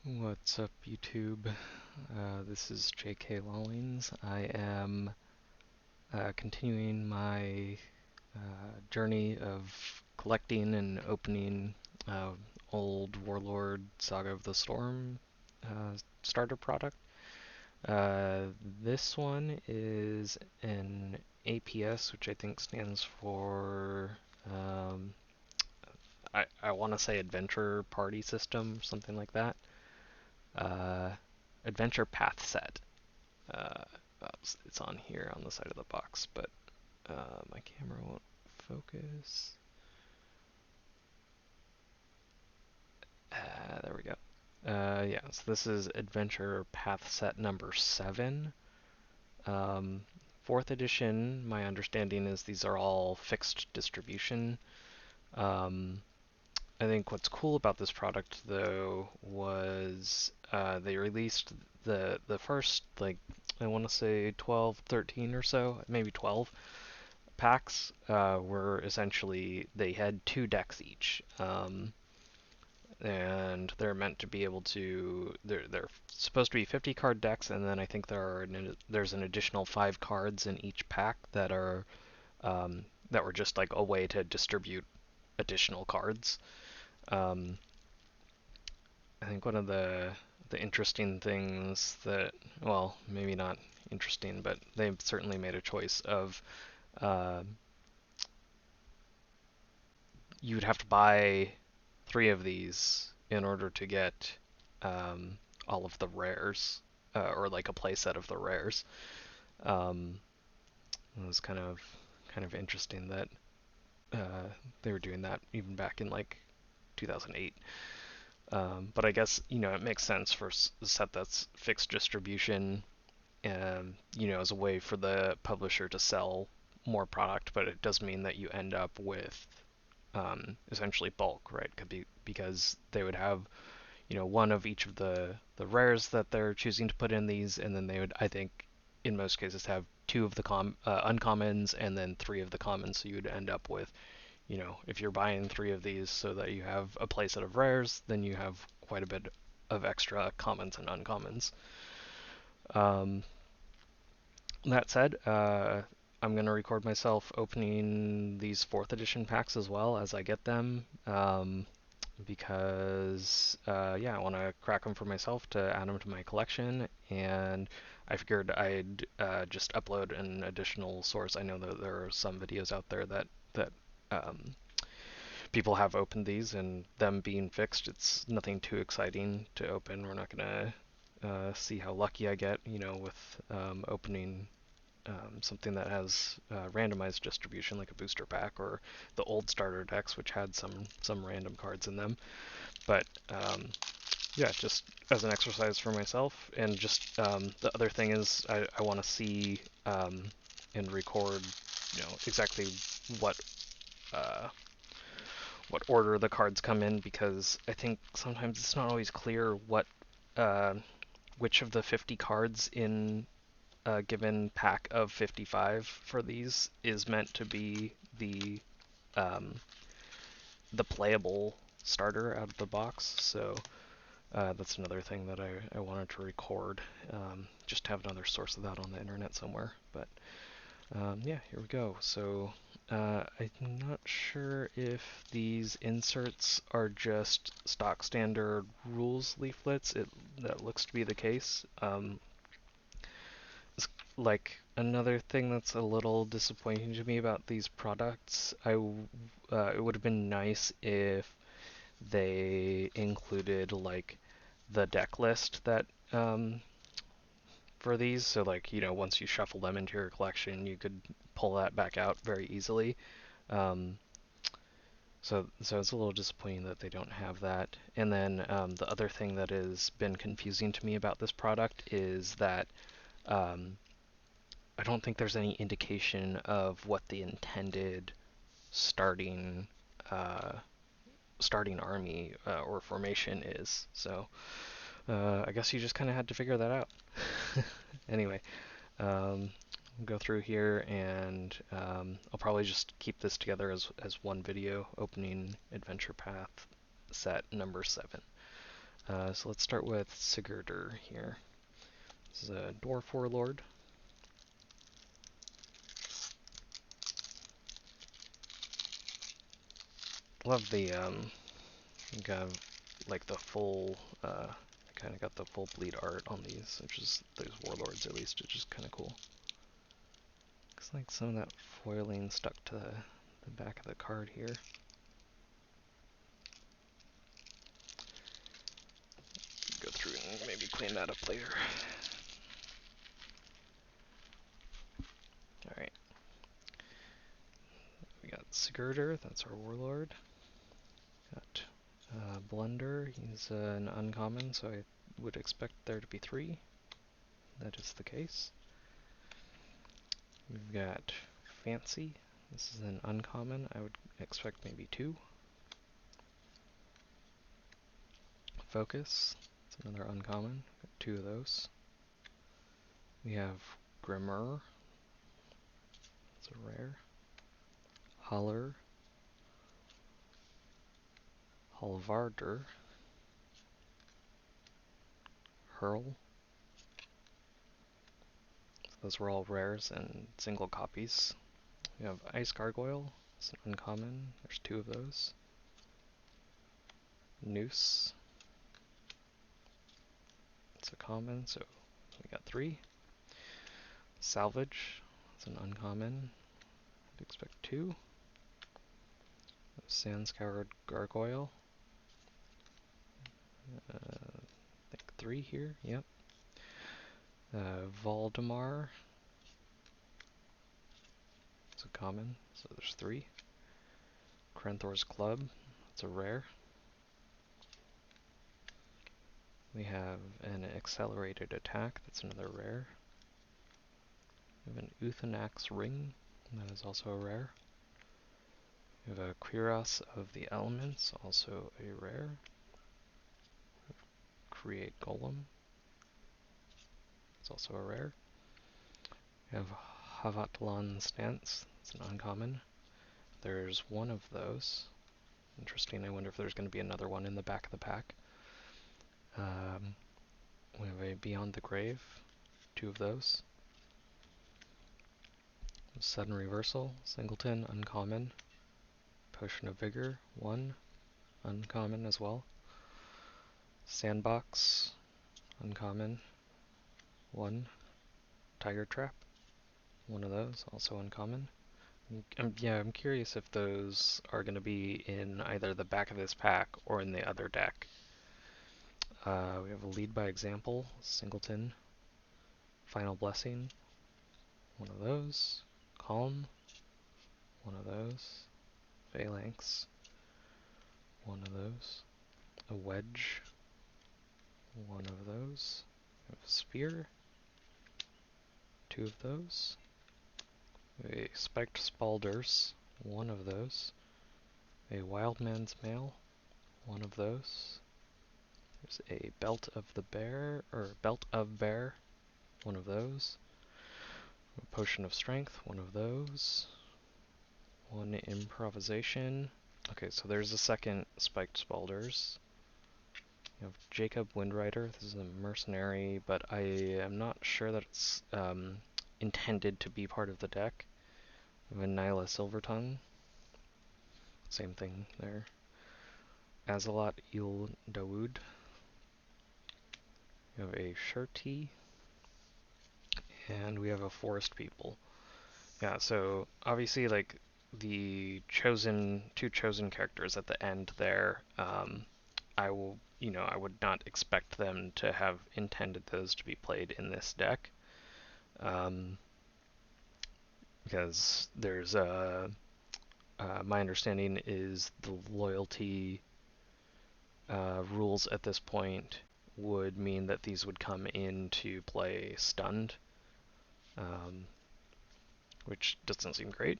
What's up, YouTube? This is JK Lollings. I am continuing my journey of collecting and opening uh, old Warlord Saga of the Storm starter product. This one is an APS, which I think stands for, um, I want to say Adventure Party System, something like that. Uh, Adventure Path Set. Uh, it's on here on the side of the box, but my camera won't focus. There we go. Yeah, so this is Adventure Path Set number 7. Um, fourth edition, my understanding is these are all fixed distribution. Um, I think what's cool about this product, though, was they released the first, like, I want to say 12, 13 or so, maybe 12 packs were essentially, they had 2 decks each. And they're meant to be able to, they're supposed to be 50 card decks, and then I think there's an additional 5 cards in each pack that were just like a way to distribute additional cards. Um, I think one of the interesting things that, well, maybe not interesting, but they've certainly made a choice of uh, you would have to buy 3 of these in order to get um, all of the rares, or like a playset of the rares. Um, it was kind of interesting that they were doing that even back in like 2008. But I guess it makes sense for a set that's fixed distribution, and as a way for the publisher to sell more product. But it does mean that you end up with essentially bulk, right? Could be because they would have one of each of the rares that they're choosing to put in these, and then they would, I think, in most cases have 2 of the uncommons and then 3 of the commons. So you would end up with, if you're buying 3 of these so that you have a playset of rares, then you have quite a bit of extra commons and uncommons. Um, that said, I'm going to record myself opening these 4th edition packs as well as I get them. Because yeah, I want to crack them for myself to add them to my collection, and I figured I'd just upload an additional source. I know that there are some videos out there that um, people have opened these, and them being fixed, it's nothing too exciting to open. We're not gonna see how lucky I get, with opening something that has randomized distribution like a booster pack or the old starter decks, which had some random cards in them. But yeah, just as an exercise for myself, and just the other thing is I want to see and record, exactly what uh, what order the cards come in, because I think sometimes it's not always clear uh, which of the 50 cards in a given pack of 55 for these is meant to be um, the playable starter out of the box. So that's another thing that I wanted to record, just to have another source of that on the internet somewhere. But yeah, here we go. So I'm not sure if these inserts are just stock standard rules leaflets. That looks to be the case. Like, another thing that's a little disappointing to me about these products, it would have been nice if they included like the deck list that for these. So like, once you shuffle them into your collection, you could pull that back out very easily. Um, so it's a little disappointing that they don't have that. And then the other thing that has been confusing to me about this product is that um, I don't think there's any indication of what the intended starting uh, starting army or formation is. So I guess you just kind of had to figure that out. Anyway, go through here, and I'll probably just keep this together as one video, opening Adventure Path set number 7. So let's start with Sigurdur here. This is a Dwarf Warlord. Love the got like the full kind of got the full bleed art on these, which is those warlords at least, which is kind of cool. Looks like some of that foiling stuck to the back of the card here. Go through and maybe clean that up later. Alright. We got Sigurdur, that's our warlord. Got Blunder, he's an uncommon, so I would expect there to be 3. That is the case. We've got Fancy, this is an uncommon, I would expect maybe 2. Focus, it's another uncommon, got 2 of those. We have Grimmer, it's a rare. Holler, Halvarder, Hurl. So those were all rares and single copies. We have Ice Gargoyle, it's an uncommon, there's 2 of those. Noose, it's a common, so we got 3. Salvage, it's an uncommon, I'd expect 2. Sand-Scoured Gargoyle, I think 3 here, yep. Valdemar, it's a common, so there's 3. Krenthor's Club, it's a rare. We have an Accelerated Attack, that's another rare. We have an Uthanax Ring, that is also a rare. We have a Quiros of the Elements, also a rare. Create Golem, it's also a rare. We have Havatlan Stance, it's an uncommon. There's 1 of those. Interesting, I wonder if there's going to be another one in the back of the pack. We have a Beyond the Grave, 2 of those. Sudden Reversal, Singleton, uncommon. Potion of Vigor, 1, uncommon as well. Sandbox, uncommon, 1. Tiger Trap, 1 of those, also uncommon. I'm curious if those are going to be in either the back of this pack or in the other deck. We have a Lead by Example, Singleton. Final Blessing, 1 of those. Calm, 1 of those. Phalanx, 1 of those. A Wedge, 1 of those. We have a Spear, 2 of those. A Spiked Spalders, 1 of those. A Wildman's Mail, 1 of those. There's a Belt of the Bear, or Belt of Bear, 1 of those. A Potion of Strength, 1 of those. 1 Improvisation. Okay, so there's a second Spiked Spalders. You have Jacob Windrider, this is a Mercenary, but I am not sure that it's intended to be part of the deck. We have a Nyla Silvertongue. Same thing there. Azalot Il Dawood. We have a Shirti. And we have a Forest People. Yeah, so obviously like the two chosen characters at the end there, I would not expect them to have intended those to be played in this deck. Because there's my understanding is the loyalty rules at this point would mean that these would come into play stunned, which doesn't seem great.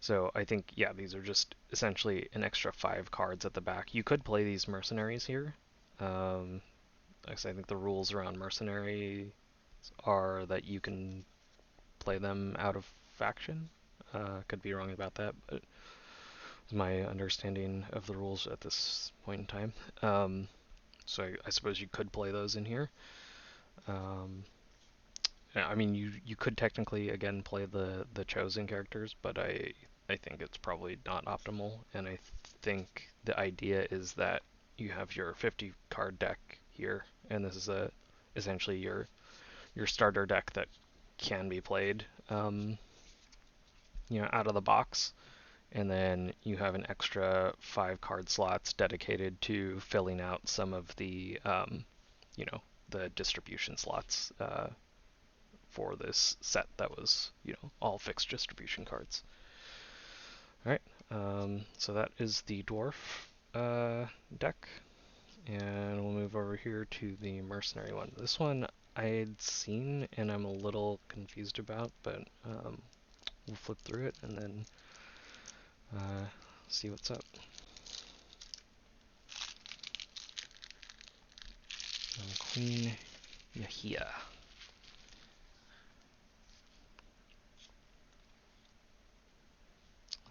So I think, yeah, these are just essentially an extra 5 cards at the back. You could play these mercenaries here. I think the rules around mercenary are that you can play them out of faction. Could be wrong about that, but it's my understanding of the rules at this point in time. So I suppose you could play those in here. Um, I mean, you could technically again play the chosen characters, but I think it's probably not optimal. And I think the idea is that you have your 50 card deck here, and this is essentially your starter deck that can be played, out of the box. And then you have an extra 5 card slots dedicated to filling out some of you know, the distribution slots for this set that was, all fixed distribution cards. All right, so that is the dwarf deck, and we'll move over here to the mercenary one. This one I had seen and I'm a little confused about, but we'll flip through it and then see what's up. Queen Yahia.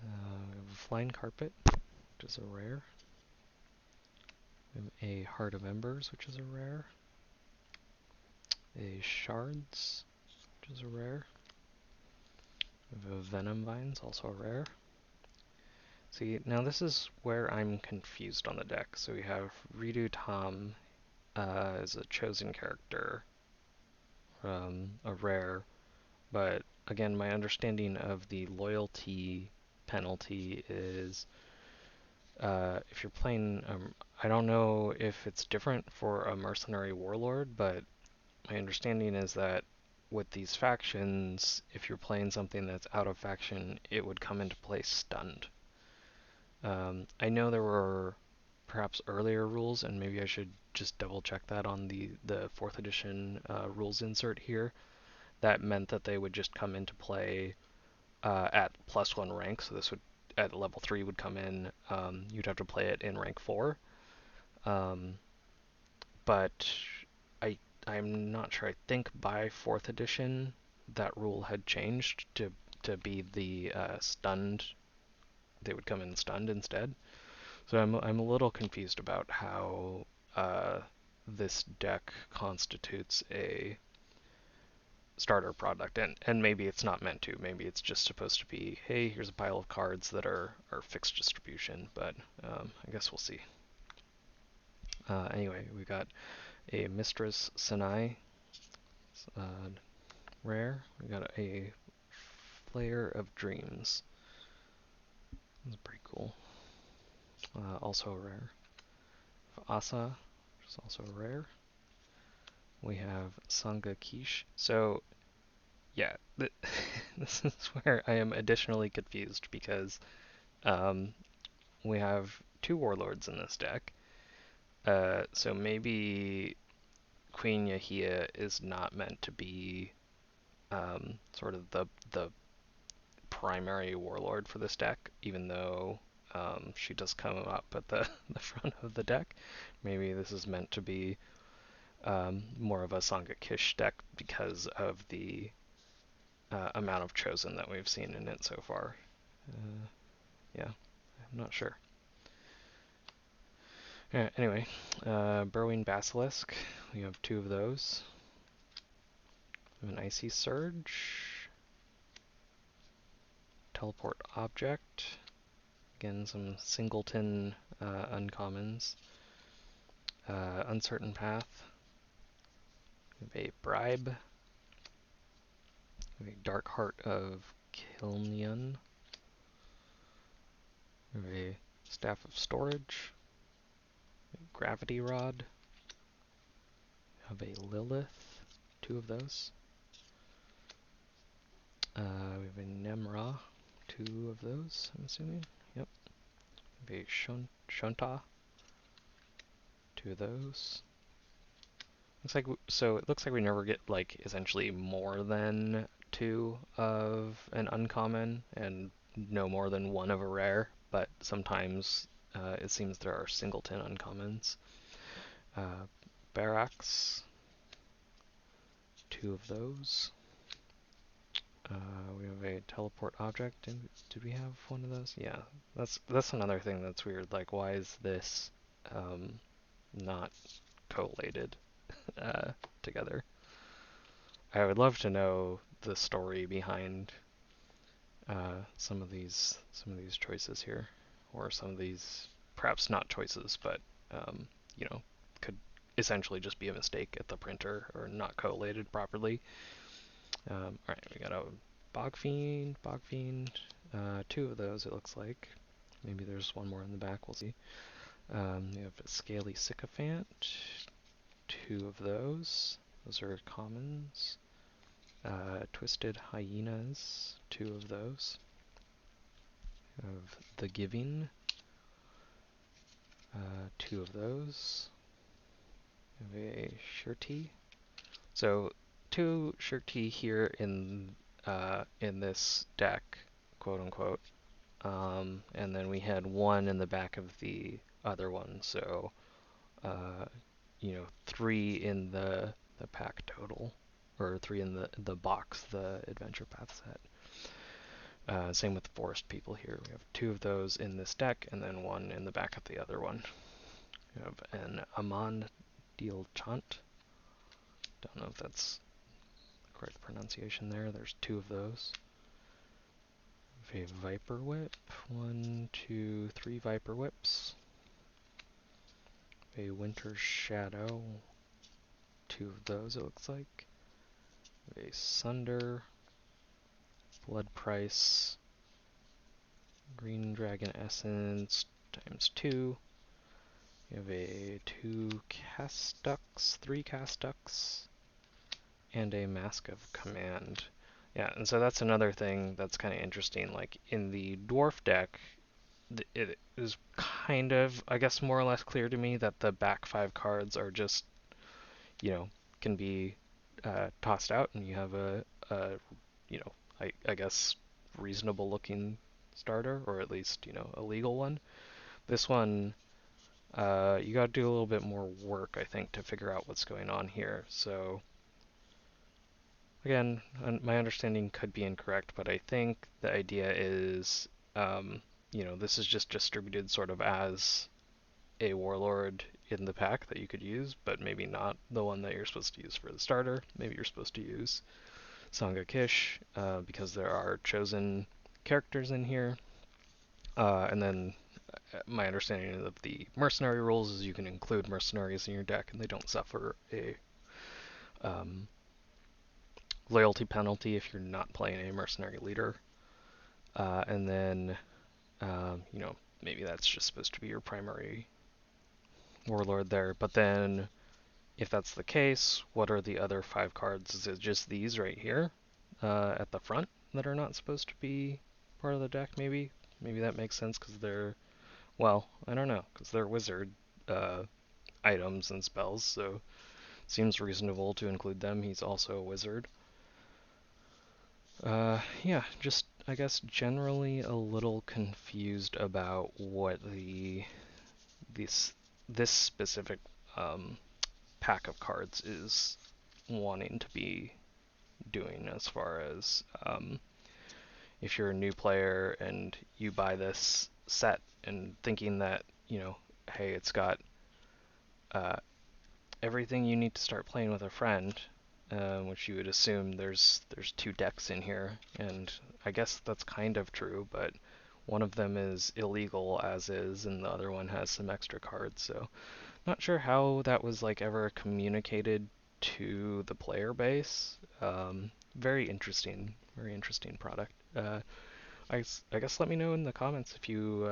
We have a flying carpet, which is a rare. We have a heart of embers, which is a rare. A shards, which is a rare. We have a venom vines, also a rare. See, now this is where I'm confused on the deck. So we have Redo Tom as a chosen character, a rare, but again, my understanding of the loyalty penalty is if you're playing, I don't know if it's different for a mercenary warlord, but my understanding is that with these factions, if you're playing something that's out of faction, it would come into play stunned. I know there were perhaps earlier rules, and maybe I should just double check that on the 4th edition rules insert here. That meant that they would just come into play at +1 rank, so this would at level 3 would come in. You'd have to play it in rank 4, but I'm not sure. I think by 4th edition that rule had changed to be the stunned. They would come in stunned instead. So I'm a little confused about how this deck constitutes a starter product, and maybe it's not meant to. Maybe it's just supposed to be, hey, here's a pile of cards that are fixed distribution, but I guess we'll see. Anyway, we got a Mistress Sinai rare. We got a Flayer of Dreams. That's pretty cool. Also a rare. Asa, which is also a rare. We have Sanga-Kish. So, yeah, this is where I am additionally confused because we have 2 warlords in this deck. So maybe Queen Yahia is not meant to be sort of the primary warlord for this deck, even though she does come up at the front of the deck. Maybe this is meant to be more of a Sanga-Kish deck because of the amount of chosen that we've seen in it so far. Yeah, I'm not sure. Yeah, anyway, Burrowing Basilisk, we have 2 of those. We have an Icy Surge, Teleport Object, again some singleton uncommons. Uncertain Path, we have a Bribe, we have a Dark Heart of Kilnian, we have a Staff of Storage, a Gravity Rod, we have a Lilith, 2 of those. We have a Nemra, 2 of those, I'm assuming. Yep. We have a Shunta, 2 of those. So it looks like we never get like essentially more than 2 of an uncommon and no more than 1 of a rare, but sometimes it seems there are singleton uncommons. Barracks, 2 of those. We have a teleport object. Did we have 1 of those? Yeah, that's another thing that's weird. Like, why is this not collated together. I would love to know the story behind some of these choices here, or some of these perhaps not choices, but you know, could essentially just be a mistake at the printer or not collated properly. All right, we got a Bog Fiend, two of those it looks like. Maybe there's one more in the back. We'll see. We have a Scaly Sycophant, two of those. Those are commons. Twisted Hyenas, two of those. Of the Giving, two of those. We have a Shirty. So two Shirty here in this deck, quote unquote. And then we had one in the back of the other one. So three in the pack total, or three in the box, the Adventure Path set. Same with the Forest People here. We have two of those in this deck, and then one in the back of the other one. We have an Amon Deal Chant. Don't know if that's the correct pronunciation there. There's two of those. We have a Viper Whip. 1, 2, 3 Viper Whips. A Winter Shadow. Two of those, it looks like. A Sunder. Blood Price. Green Dragon Essence times 2. We have a 2 Castucks, 3 Castucks, and a Mask of Command. Yeah, and so that's another thing that's kind of interesting. Like in the Dwarf deck, it is kind of, I guess, more or less clear to me that the back 5 cards are just, can be tossed out, and you have I guess, reasonable looking starter, or at least, a legal one. This one, you got to do a little bit more work, I think, to figure out what's going on here. So, again, my understanding could be incorrect, but I think the idea is, this is just distributed sort of as a Warlord in the pack that you could use, but maybe not the one that you're supposed to use for the starter. Maybe you're supposed to use Sanga-Kish, because there are chosen characters in here. And then my understanding of the Mercenary rules is you can include mercenaries in your deck and they don't suffer a loyalty penalty if you're not playing a mercenary leader. And then, maybe that's just supposed to be your primary Warlord there. But then, if that's the case, what are the other 5 cards? Is it just these right here at the front that are not supposed to be part of the deck, maybe? Maybe that makes sense because they're, well, I don't know, because they're wizard items and spells, so it seems reasonable to include them. He's also a wizard. Yeah, just, I guess, generally a little confused about what this specific pack of cards is wanting to be doing, as far as if you're a new player and you buy this set and thinking that, hey, it's got everything you need to start playing with a friend, which you would assume there's 2 decks in here, and I guess that's kind of true, but one of them is illegal as is, and the other one has some extra cards, so not sure how that was like ever communicated to the player base. Very interesting product. I guess let me know in the comments if you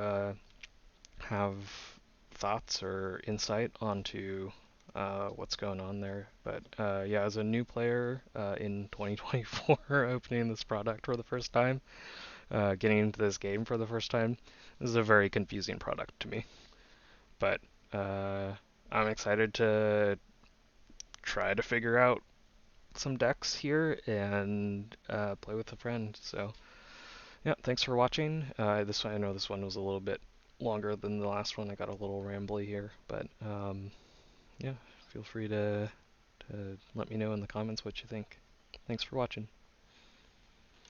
have thoughts or insight onto what's going on there. But yeah, as a new player in 2024, opening this product for the first time, getting into this game for the first time, this is a very confusing product to me. But I'm excited to try to figure out some decks here and play with a friend. So yeah, thanks for watching. I know this one was a little bit longer than the last one. I got a little rambly here, but yeah, feel free to let me know in the comments what you think. Thanks for watching.